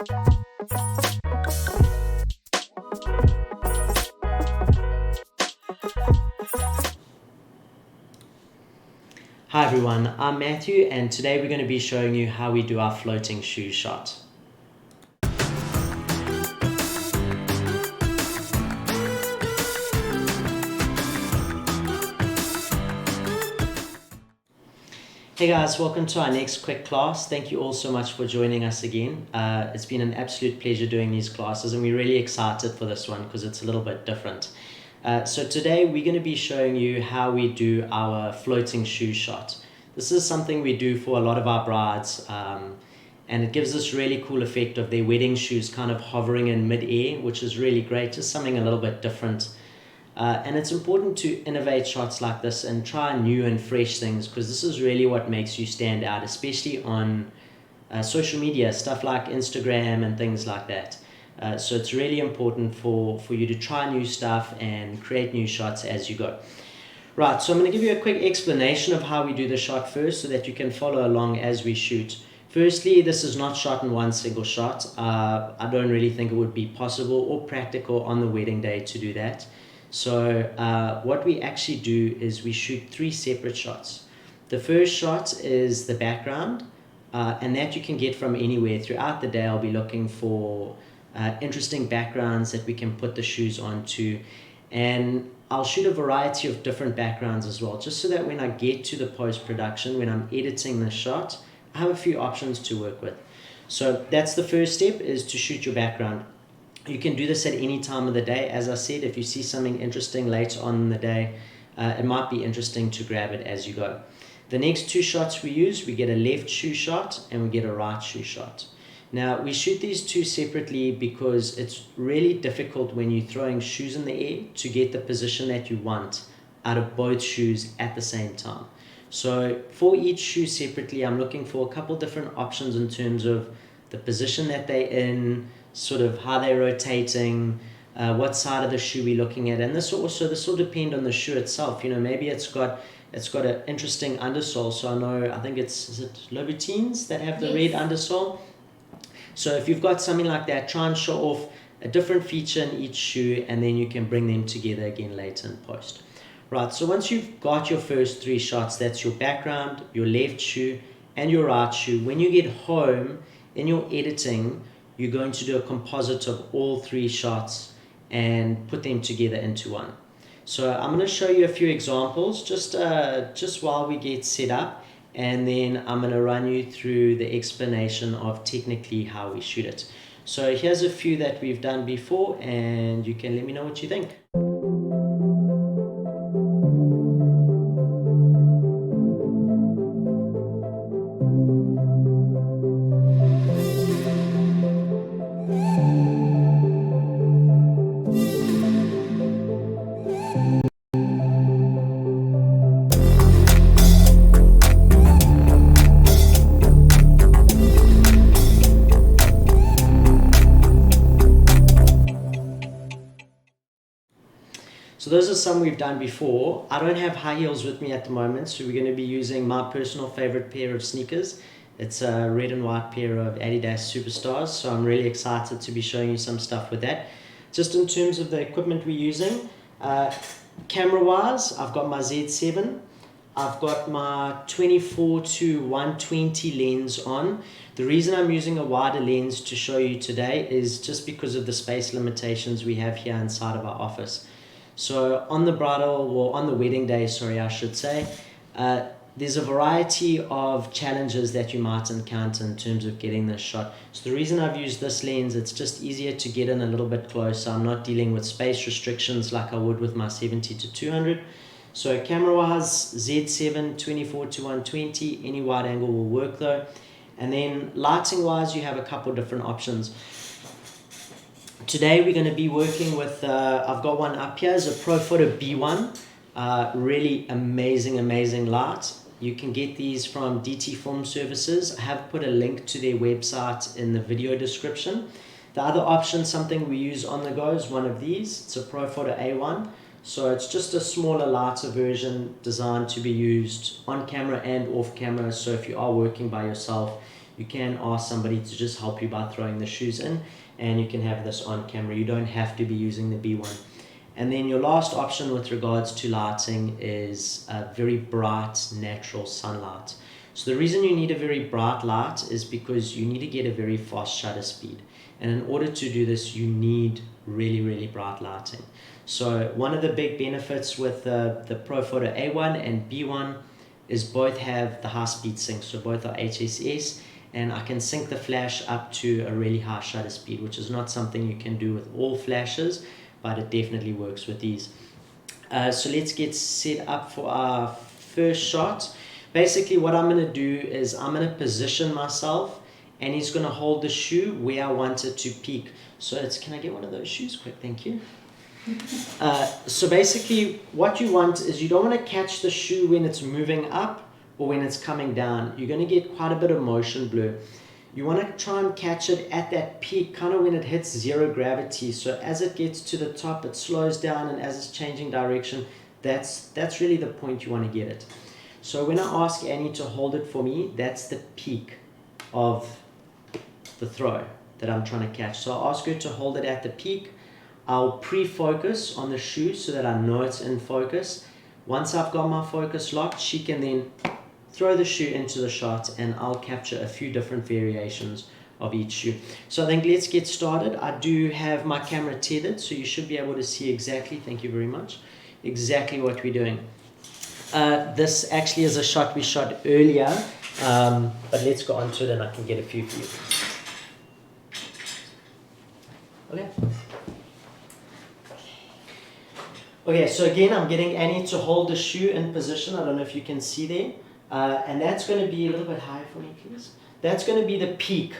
Hi everyone, I'm Matthew and today we're going to be showing you how we do our floating shoe shot. Hey guys, welcome to our next quick class. Thank you all so much for joining us again. It's been an absolute pleasure doing these classes and we're really excited for this one because it's a little bit different. So today we're going to be showing you how we do our floating shoe shot. This is something we do for a lot of our brides and it gives this really cool effect of their wedding shoes kind of hovering in mid-air, which is really great, just something a little bit different. And it's important to innovate shots like this and try new and fresh things because this is really what makes you stand out, especially on social media, stuff like Instagram and things like that. So it's really important for you to try new stuff and create new shots as you go. Right, so I'm going to give you a quick explanation of how we do the shot first so that you can follow along as we shoot. Firstly, this is not shot in one single shot. I don't really think it would be possible or practical on the wedding day to do that. So what we actually do is we shoot 3 separate shots. The first shot is the background, and that you can get from anywhere. Throughout the day I'll be looking for interesting backgrounds that we can put the shoes onto, and I'll shoot a variety of different backgrounds as well, just so that when I get to the post-production, when I'm editing the shot, I have a few options to work with. So that's the first step, is to shoot your background. You can do this at any time of the day. As I said, if you see something interesting later on in the day, it might be interesting to grab it as you go. The next 2 shots we use, we get a left shoe shot and we get a right shoe shot. Now, we shoot these 2 separately because it's really difficult when you're throwing shoes in the air to get the position that you want out of both shoes at the same time. So for each shoe separately, I'm looking for a couple different options in terms of the position that they're in, sort of how they're rotating, what side of the shoe we're looking at, and this will depend on the shoe itself. You know, maybe it's got an interesting undersole. So I think is it Louboutins that have the red undersole. So if you've got something like that, try and show off a different feature in each shoe, and then you can bring them together again later in post. Right, so once you've got your first 3 shots, that's your background, your left shoe, and your right shoe. When you get home in your editing, you're going to do a composite of all 3 shots and put them together into one. So I'm going to show you a few examples just while we get set up, and then I'm going to run you through the explanation of technically how we shoot it. So here's a few that we've done before, and you can let me know what you think. So those are some we've done before. I don't have high heels with me at the moment, so we're going to be using my personal favorite pair of sneakers. It's a red and white pair of Adidas Superstars, so I'm really excited to be showing you some stuff with that. Just in terms of the equipment we're using, camera-wise, I've got my Z7. I've got my 24 to 120 lens on. The reason I'm using a wider lens to show you today is just because of the space limitations we have here inside of our office. So on the wedding day, I should say, there's a variety of challenges that you might encounter in terms of getting this shot. So the reason I've used this lens, it's just easier to get in a little bit closer. I'm not dealing with space restrictions like I would with my 70 to 200. So camera-wise, Z7, 24 to 120, any wide angle will work though. And then lighting-wise, you have a couple different options. Today we're going to be working with, I've got one up here, is a Profoto B1, really amazing light. You can get these from DT Film Services. I have put a link to their website in the video description. The other option, something we use on the go, is one of these. It's a Profoto A1. So it's just a smaller, lighter version designed to be used on camera and off camera. So if you are working by yourself, you can ask somebody to just help you by throwing the shoes in, and you can have this on camera. You don't have to be using the B1. And then your last option with regards to lighting is a very bright natural sunlight. So the reason you need a very bright light is because you need to get a very fast shutter speed. And in order to do this, you need really, really bright lighting. So one of the big benefits with the ProPhoto A1 and B1 is both have the high speed sync. So both are HSS, and I can sync the flash up to a really high shutter speed, which is not something you can do with all flashes, but it definitely works with these. So let's get set up for our first shot. Basically what I'm going to do is I'm going to position myself, and he's going to hold the shoe where I want it to peak. So can I get one of those shoes quick? Thank you. So basically what you want is you don't want to catch the shoe when it's moving up or when it's coming down. You're going to get quite a bit of motion blur. You want to try and catch it at that peak, kind of when it hits zero gravity. So as it gets to the top, it slows down, and as it's changing direction, that's really the point you want to get it. So when I ask Annie to hold it for me, that's the peak of the throw that I'm trying to catch. So I'll ask her to hold it at the peak. I'll pre-focus on the shoe so that I know it's in focus. Once I've got my focus locked, she can then throw the shoe into the shot, and I'll capture a few different variations of each shoe. So I think let's get started. I do have my camera tethered, so you should be able to see exactly, thank you very much, exactly what we're doing. This actually is a shot we shot earlier, but let's go on to it and I can get a few for you. Okay. Okay, so again, I'm getting Annie to hold the shoe in position. I don't know if you can see there. And that's going to be a little bit higher for me, please. That's going to be the peak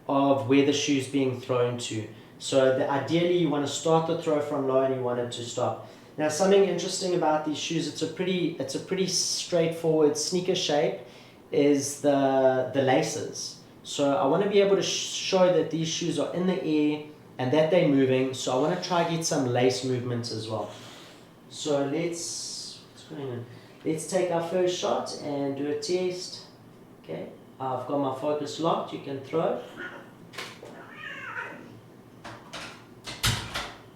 of where the shoe's being thrown to. So ideally, you want to start the throw from low and you want it to stop. Now, something interesting about these shoes, it's a pretty straightforward sneaker shape, is the laces. So I want to be able to show that these shoes are in the air and that they're moving. So I want to try to get some lace movements as well. So what's going on? Let's take our first shot and do a test. Okay, I've got my focus locked. You can throw.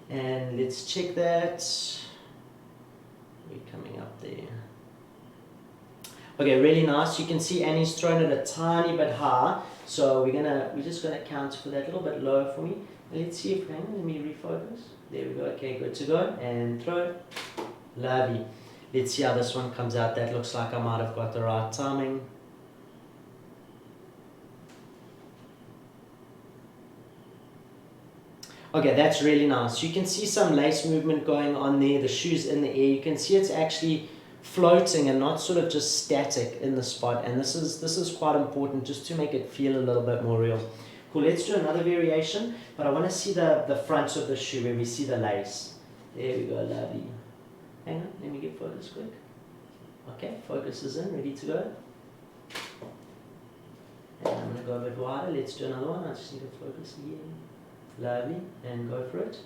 And let's check that. We're coming up there. Okay, really nice. You can see Annie's thrown it a tiny bit high. So we're just gonna count for that a little bit lower for me. Let's see if let me refocus. There we go. Okay, good to go. And throw. Lovely. Let's see how this one comes out. That looks like I might have got the right timing. Okay, that's really nice. You can see some lace movement going on there. The shoe's in the air. You can see it's actually floating and not sort of just static in the spot. And this is quite important just to make it feel a little bit more real. Cool, let's do another variation. But I want to see the front of the shoe where we see the lace. There we go, lovely. Hang on, let me get focus quick. Okay, focus is in, ready to go. And I'm going to go a bit wider. Let's do another one. I just need to focus again. Lovely, and go for it.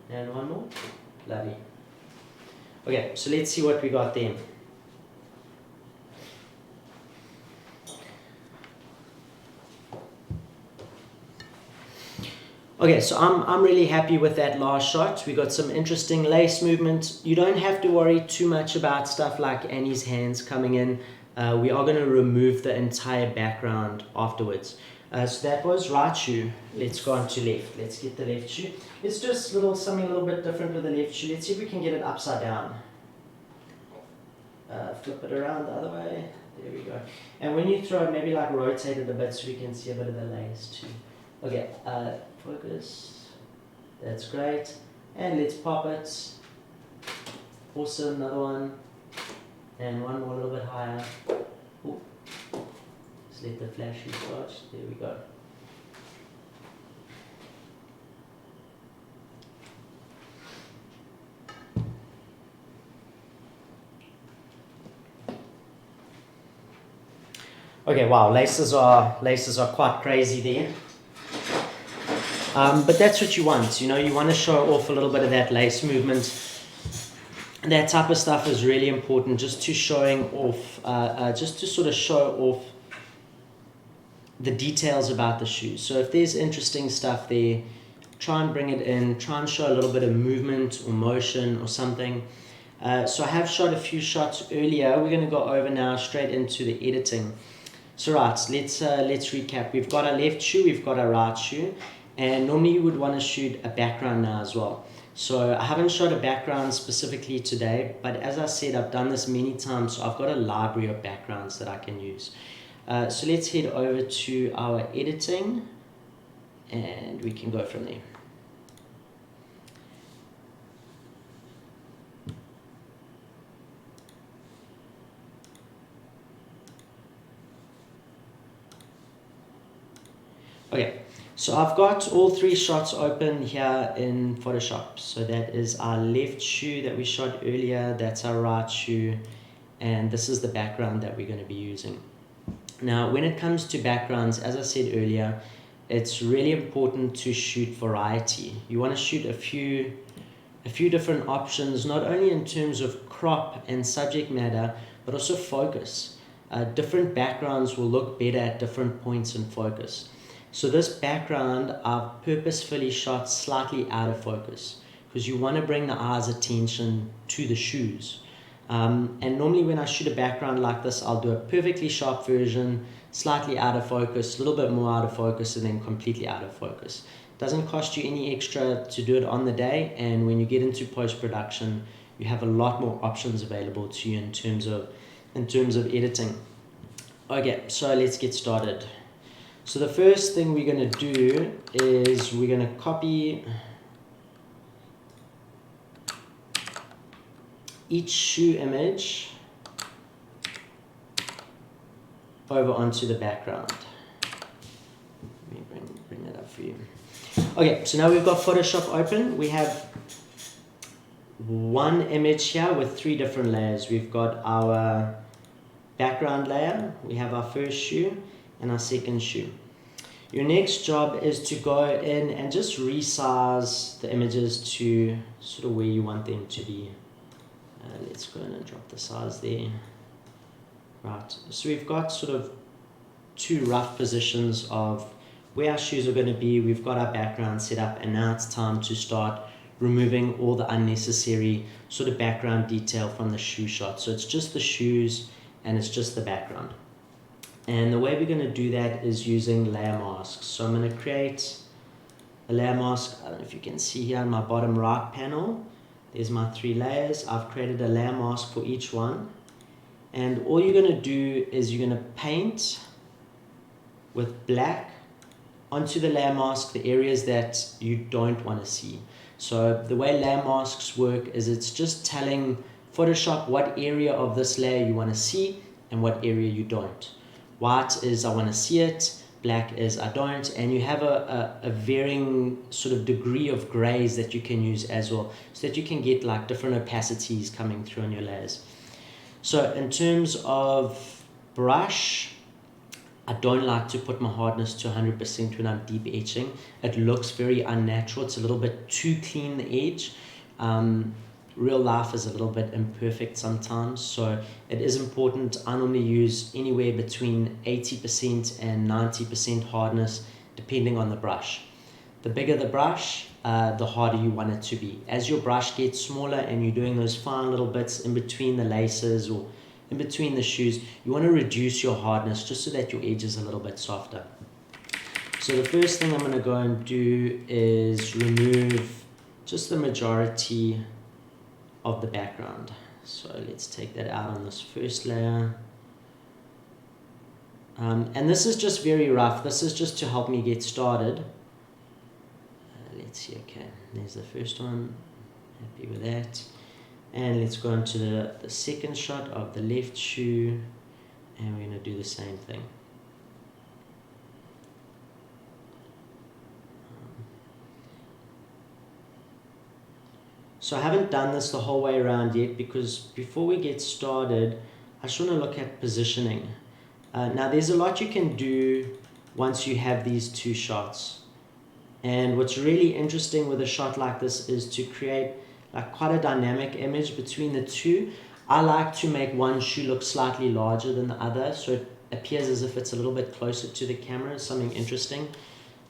And one more. Lovely. Okay, so let's see what we got there. Okay, so I'm really happy with that last shot. We got some interesting lace movement. You don't have to worry too much about stuff like Annie's hands coming in. We are going to remove the entire background afterwards. So that was right shoe. Let's go on to left. Let's get the left shoe. Let's do something a little bit different with the left shoe. Let's see if we can get it upside down. Flip it around the other way. There we go. And when you throw it, maybe like rotate it a bit so we can see a bit of the lace too. Okay, focus. That's great. And let's pop it. Awesome, another one. And one more a little bit higher. Ooh. Just let the flashy start. There we go. Okay, wow, laces are quite crazy there. But that's what you want, you know, you want to show off a little bit of that lace movement. that type of stuff is really important, just to showing off, just to sort of show off the details about the shoes. So if there's interesting stuff there, try and bring it in, try and show a little bit of movement or motion or something. So I have shot a few shots earlier. We're going to go over now straight into the editing. So right, let's recap. We've got our left shoe, we've got our right shoe, and normally you would want to shoot a background now as well. So I haven't shot a background specifically today, but as I said, I've done this many times, so I've got a library of backgrounds that I can use. So let's head over to our editing, and we can go from there. Okay, so I've got all three shots open here in Photoshop. So that is our left shoe that we shot earlier, that's our right shoe, and this is the background that we're going to be using. Now, when it comes to backgrounds, as I said earlier, it's really important to shoot variety. You want to shoot a few different options, not only in terms of crop and subject matter, but also focus. Different backgrounds will look better at different points in focus. So this background I've purposefully shot slightly out of focus because you want to bring the eye's attention to the shoes. And normally when I shoot a background like this, I'll do a perfectly sharp version, slightly out of focus, a little bit more out of focus, and then completely out of focus. It doesn't cost you any extra to do it on the day, and when you get into post-production, you have a lot more options available to you in terms of editing. Okay, so let's get started. So the first thing we're going to do is we're going to copy each shoe image over onto the background. Let me bring that up for you. Okay, so now we've got Photoshop open. We have one image here with three different layers. We've got our background layer, we have our first shoe, and our second shoe. Your next job is to go in and just resize the images to sort of where you want them to be. Let's go in and drop the size there. Right, so we've got sort of two rough positions of where our shoes are going to be. We've got our background set up, and now it's time to start removing all the unnecessary sort of background detail from the shoe shot. So it's just the shoes and it's just the background. And the way we're going to do that is using layer masks. So I'm going to create a layer mask. I don't know if you can see here on my bottom right panel. There's my three layers. I've created a layer mask for each one. And all you're going to do is you're going to paint with black onto the layer mask the areas that you don't want to see. So the way layer masks work is it's just telling Photoshop what area of this layer you want to see and what area you don't. White is I want to see it, black is I don't, and you have a varying sort of degree of grays that you can use as well, so that you can get like different opacities coming through on your layers. So in terms of brush, I don't like to put my hardness to 100% when I'm deep etching. It looks very unnatural. It's a little bit too clean the edge. Real life is a little bit imperfect sometimes, so it is important. I normally use anywhere between 80% and 90% hardness depending on the brush. The bigger the brush, the harder you want it to be. As your brush gets smaller and you're doing those fine little bits in between the laces or in between the shoes, you want to reduce your hardness just so that your edge is a little bit softer. So the first thing I'm going to go and do is remove just the majority of the background. So let's take that out on this first layer. And this is just very rough. This is just to help me get started. Let's see, okay, there's the first one. Happy with that. And let's go into the second shot of the left shoe, and we're going to do the same thing. So I haven't done this the whole way around yet, because before we get started, I just want to look at positioning. Now there's a lot you can do once you have these two shots. And what's really interesting with a shot like this is to create like quite a dynamic image between the two. I like to make one shoe look slightly larger than the other, so it appears as if it's a little bit closer to the camera, something interesting.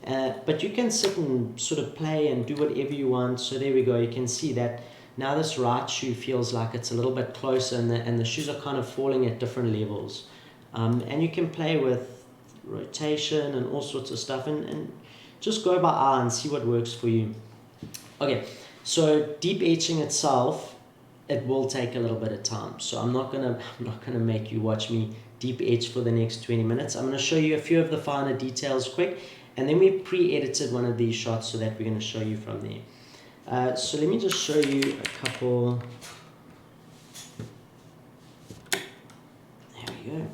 But you can sit and sort of play and do whatever you want. So there we go. You can see that now this right shoe feels like it's a little bit closer, and the shoes are kind of falling at different levels. And you can play with rotation and all sorts of stuff, and just go by eye and see what works for you. Okay, so deep etching itself, it will take a little bit of time. So I'm not gonna make you watch me deep etch for the next 20 minutes. I'm gonna show you a few of the finer details quick, and then we pre-edited one of these shots so that we're gonna show you from there. So let me just show you a couple. There we go.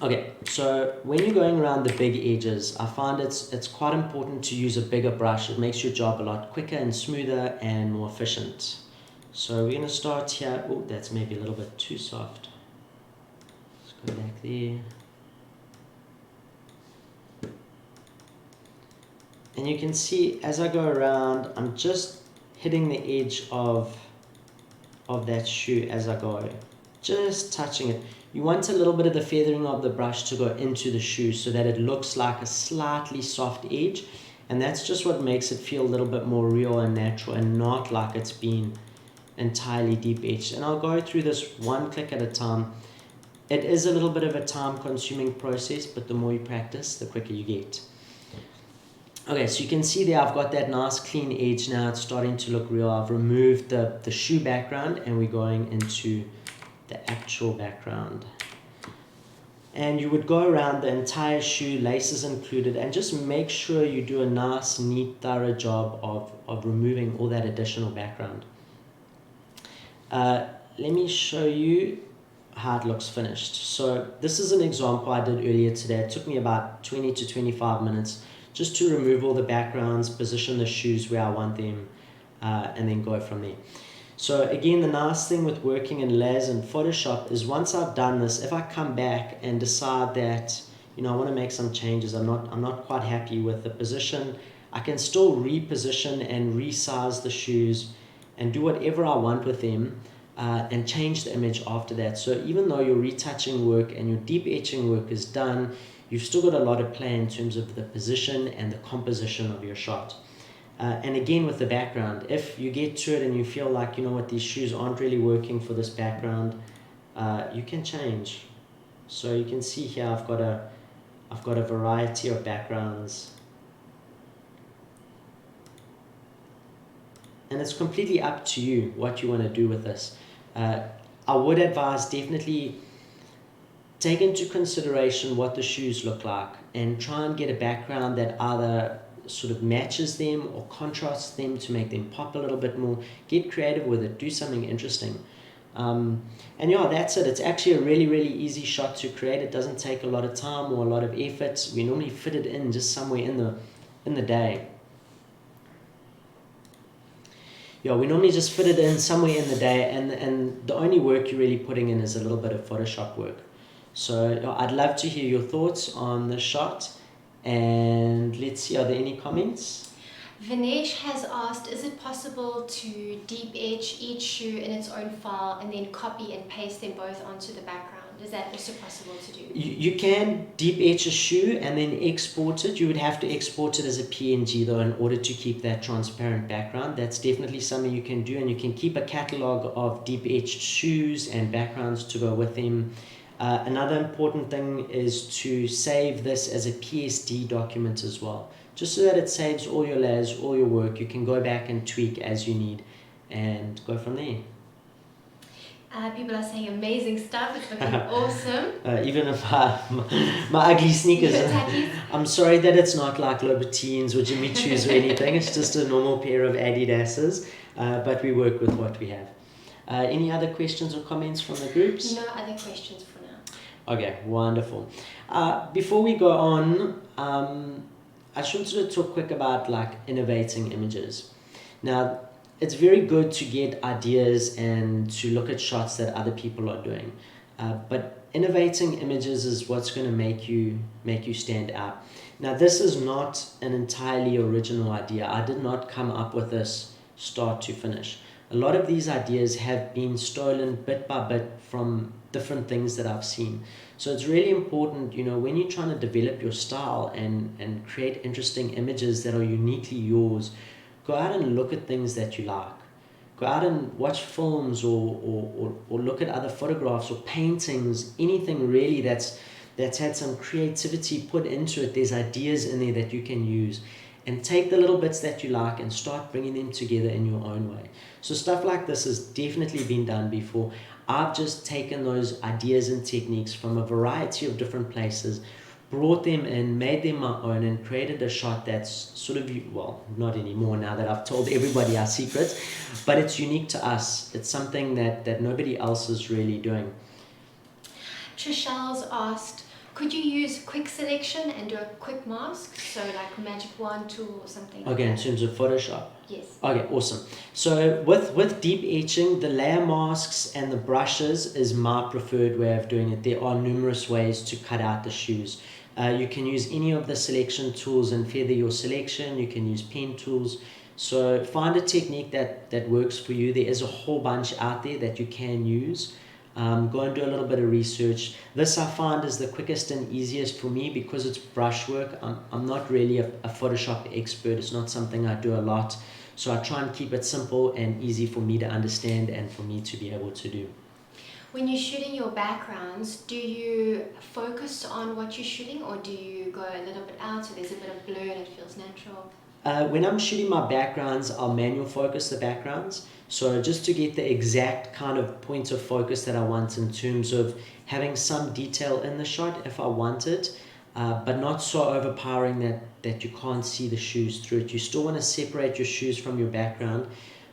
Okay, so when you're going around the big edges, I find it's quite important to use a bigger brush. It makes your job a lot quicker and smoother and more efficient. So we're going to start here. Oh, that's maybe a little bit too soft. Let's go back there. And you can see as I go around, I'm just hitting the edge of that shoe as I go. Just touching it. You want a little bit of the feathering of the brush to go into the shoe so that it looks like a slightly soft edge, and that's just what makes it feel a little bit more real and natural and not like it's been entirely deep etched. And I'll go through this one click at a time. It is a little bit of a time consuming process, but the more you practice, the quicker you get. Okay, so you can see there I've got that nice clean edge now. It's starting to look real. I've removed the shoe background and we're going into the actual background. And you would go around the entire shoe, laces included, and just make sure you do a nice, neat, thorough job of removing all that additional background. Let me show you how it looks finished. So this is an example I did earlier today. It took me about 20 to 25 minutes just to remove all the backgrounds, position the shoes where I want them, and then go from there. So again, the nice thing with working in LAS and Photoshop is once I've done this, if I come back and decide that, I want to make some changes, I'm not quite happy with the position, I can still reposition and resize the shoes and do whatever I want with them, and change the image after that. So even though your retouching work and your deep etching work is done, you've still got a lot of play in terms of the position and the composition of your shot. And again with the background, if you get to it and you feel like, these shoes aren't really working for this background, you can change. So you can see here I've got a variety of backgrounds. And it's completely up to you what you want to do with this. I would advise definitely take into consideration what the shoes look like and try and get a background that either sort of matches them or contrasts them to make them pop a little bit more. Get creative with it, do something interesting. And that's it. It's actually a really, really easy shot to create. It doesn't take a lot of time or a lot of effort. We normally fit it in just somewhere in the day. We normally just fit it in somewhere in the day, and the only work you're really putting in is a little bit of Photoshop work. So I'd love to hear your thoughts on the shot. And let's see, are there any comments? Vinesh has asked, is it possible to deep etch each shoe in its own file and then copy and paste them both onto the background? Is that also possible to do? You can deep etch a shoe and then export it. You would have to export it as a PNG though in order to keep that transparent background. That's definitely something you can do, and you can keep a catalog of deep etched shoes and backgrounds to go with them. Another important thing is to save this as a PSD document as well, just so that it saves all your layers, all your work. You can go back and tweak as you need and go from there. People are saying amazing stuff. It's looking awesome. Even if my ugly sneakers. I'm sorry that it's not like Louboutins or Jimmy Choos or anything. It's just a normal pair of Adidas's, but we work with what we have. Any other questions or comments from the groups? No other questions for now. Okay, wonderful. Before we go on, I just wanted to talk quick about innovating images. Now, it's very good to get ideas and to look at shots that other people are doing. But innovating images is what's going to make you stand out. Now, this is not an entirely original idea. I did not come up with this start to finish. A lot of these ideas have been stolen bit by bit from different things that I've seen. So it's really important, when you're trying to develop your style and create interesting images that are uniquely yours, go out and look at things that you like. Go out and watch films or look at other photographs or paintings, anything really that's had some creativity put into it. There's ideas in there that you can use. And take the little bits that you like and start bringing them together in your own way. So stuff like this has definitely been done before. I've just taken those ideas and techniques from a variety of different places, brought them in, made them my own, and created a shot that's sort of, well, not anymore now that I've told everybody our secrets, but it's unique to us. It's something that nobody else is really doing. Trishelle's asked, could you use quick selection and do a quick mask? So like magic wand tool or something. Okay, in terms of Photoshop? Yes. Okay, awesome. So with deep etching, the layer masks and the brushes is my preferred way of doing it. There are numerous ways to cut out the shoes. You can use any of the selection tools and feather your selection. You can use pen tools. So find a technique that works for you. There is a whole bunch out there that you can use. Go and do a little bit of research. This I find is the quickest and easiest for me because it's brushwork. I'm not really a Photoshop expert. It's not something I do a lot. So I try and keep it simple and easy for me to understand and for me to be able to do. When you're shooting your backgrounds, do you focus on what you're shooting or do you go a little bit out so there's a bit of blur and it feels natural? When I'm shooting my backgrounds, I'll manual focus the backgrounds. So just to get the exact kind of point of focus that I want in terms of having some detail in the shot if I want it, but not so overpowering that you can't see the shoes through it. You still want to separate your shoes from your background.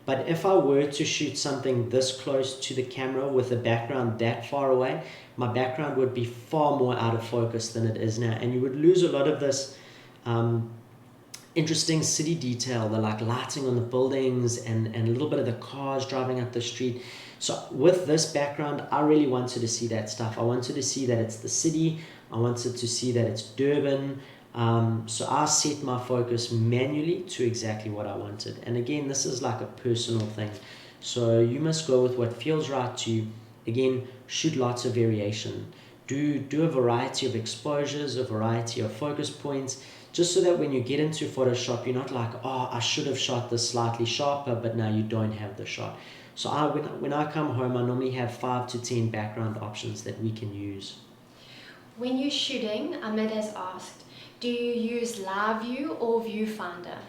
But if I were to shoot something this close to the camera with the background that far away, my background would be far more out of focus than it is now. And you would lose a lot of this interesting city detail, the like lighting on the buildings and a little bit of the cars driving up the street. So with this background, I really wanted to see that stuff. I wanted to see that it's the city. I wanted to see that it's Durban. So I set my focus manually to exactly what I wanted. And again, this is like a personal thing. So you must go with what feels right to you. Again, shoot lots of variation. Do a variety of exposures, a variety of focus points, just so that when you get into Photoshop, you're not like, oh, I should have shot this slightly sharper, but now you don't have the shot. So when I come home, I normally have 5 to 10 background options that we can use. When you're shooting, Ahmed has asked, do you use live view or viewfinder?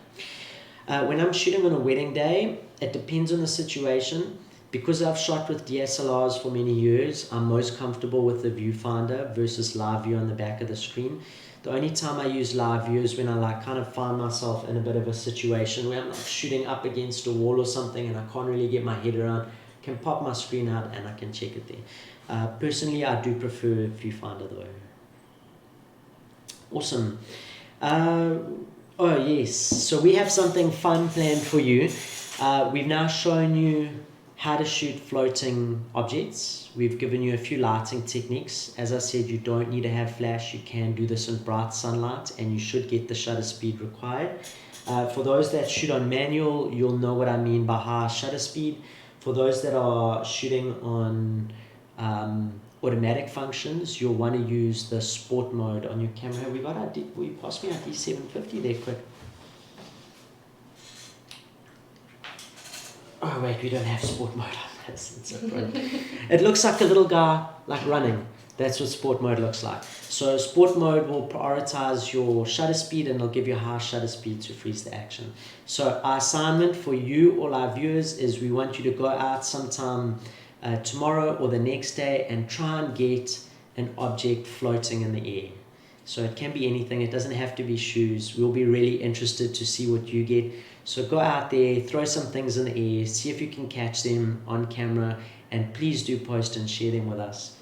When I'm shooting on a wedding day, it depends on the situation. Because I've shot with DSLRs for many years, I'm most comfortable with the viewfinder versus live view on the back of the screen. The only time I use live view is when I like kind of find myself in a bit of a situation where I'm like shooting up against a wall or something and I can't really get my head around. I can pop my screen out and I can check it there. Personally, I do prefer viewfinder though. Awesome. Oh yes, so we have something fun planned for you. We've now shown you how to shoot floating objects. We've given you a few lighting techniques. As I said, you don't need to have flash. You can do this in bright sunlight and you should get the shutter speed required. For those that shoot on manual, you'll know what I mean by high shutter speed. For those that are shooting on automatic functions, you'll want to use the sport mode on your camera. Will you pass me our D750 there quick? Oh wait, we don't have sport mode on this. It's a front. It looks like a little guy like running. That's what sport mode looks like. So sport mode will prioritize your shutter speed and it'll give you a high shutter speed to freeze the action. So our assignment for you, all our viewers, is we want you to go out sometime tomorrow or the next day and try and get an object floating in the air. So it can be anything. It doesn't have to be shoes. We'll be really interested to see what you get. So go out there, throw some things in the air, see if you can catch them on camera, and please do post and share them with us.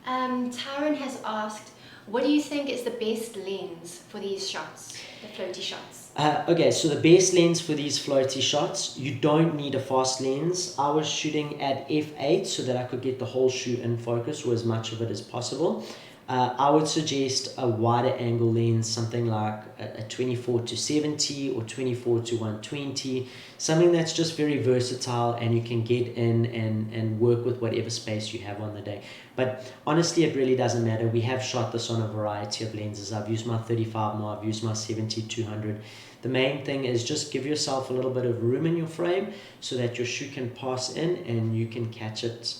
Tyron has asked, What do you think is the best lens for these shots, the floaty shots? Okay, so the best lens for these floaty shots, you don't need a fast lens. I was shooting at f8 so that I could get the whole shoot in focus, or as much of it as possible. I would suggest a wider angle lens, something like a 24 to 70 or 24 to 120, something that's just very versatile and you can get in and work with whatever space you have on the day. But honestly, it really doesn't matter. We have shot this on a variety of lenses. I've used my 35mm, I've used my 70-200. The main thing is just give yourself a little bit of room in your frame so that your shoe can pass in and you can catch it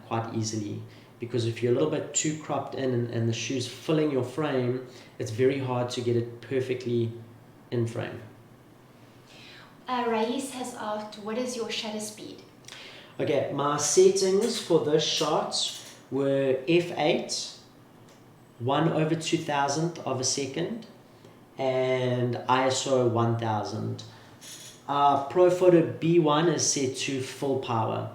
quite easily. Because if you're a little bit too cropped in and the shoe's filling your frame, it's very hard to get it perfectly in frame. Rais has asked, what is your shutter speed? Okay, my settings for this shot were f8, 1/2000 of a second, and ISO 1000. Pro Photo B1 is set to full power.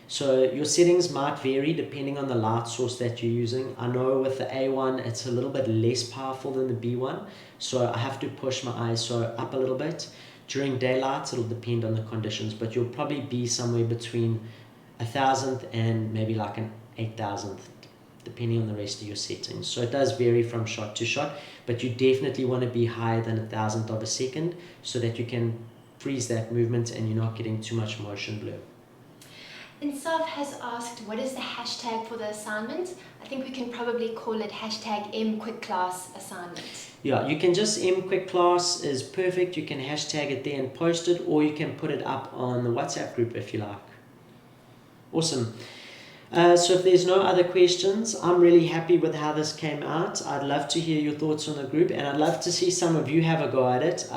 So your settings might vary depending on the light source that you're using. I know with the A1 it's a little bit less powerful than the B1, so I have to push my ISO up a little bit. During daylight it'll depend on the conditions, but you'll probably be somewhere between 1000th and maybe like an 8000th, depending on the rest of your settings. So it does vary from shot to shot, but you definitely want to be higher than 1000th of a second so that you can freeze that movement and you're not getting too much motion blur. Insaf has asked, what is the hashtag for the assignment? I think we can probably call it hashtag MQuickClass assignment. Yeah, you can just MQuickClass is perfect. You can hashtag it there and post it, or you can put it up on the WhatsApp group if you like. Awesome. So if there's no other questions, I'm really happy with how this came out. I'd love to hear your thoughts on the group, and I'd love to see some of you have a go at it.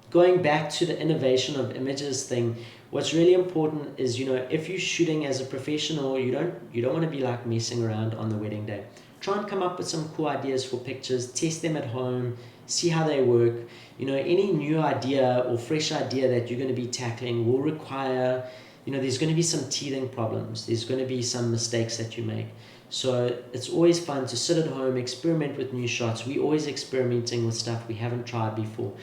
Going back to the innovation of images thing, what's really important is, if you're shooting as a professional, you don't want to be like messing around on the wedding day. Try and come up with some cool ideas for pictures, test them at home, see how they work. Any new idea or fresh idea that you're going to be tackling will require, there's going to be some teething problems. There's going to be some mistakes that you make. So it's always fun to sit at home, experiment with new shots. We're always experimenting with stuff we haven't tried before.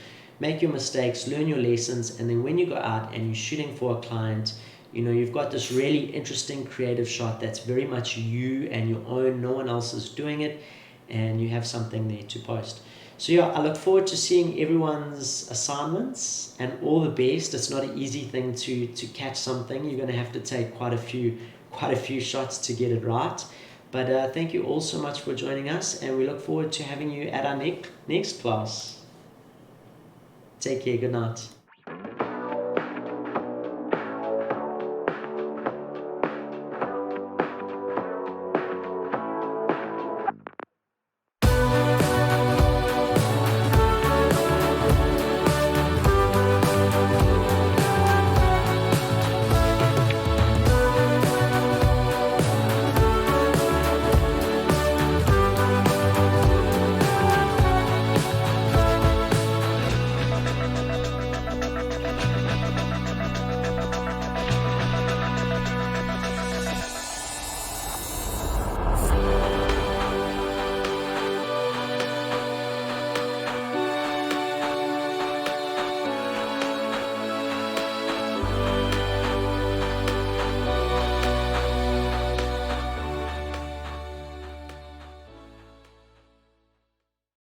Make your mistakes, learn your lessons, and then when you go out and you're shooting for a client, you've got this really interesting creative shot that's very much you and your own, no one else is doing it, and you have something there to post. So yeah, I look forward to seeing everyone's assignments, and all the best. It's not an easy thing to catch something. You're going to have to take quite a few shots to get it right. But thank you all so much for joining us, and we look forward to having you at our next class. Take care, good night.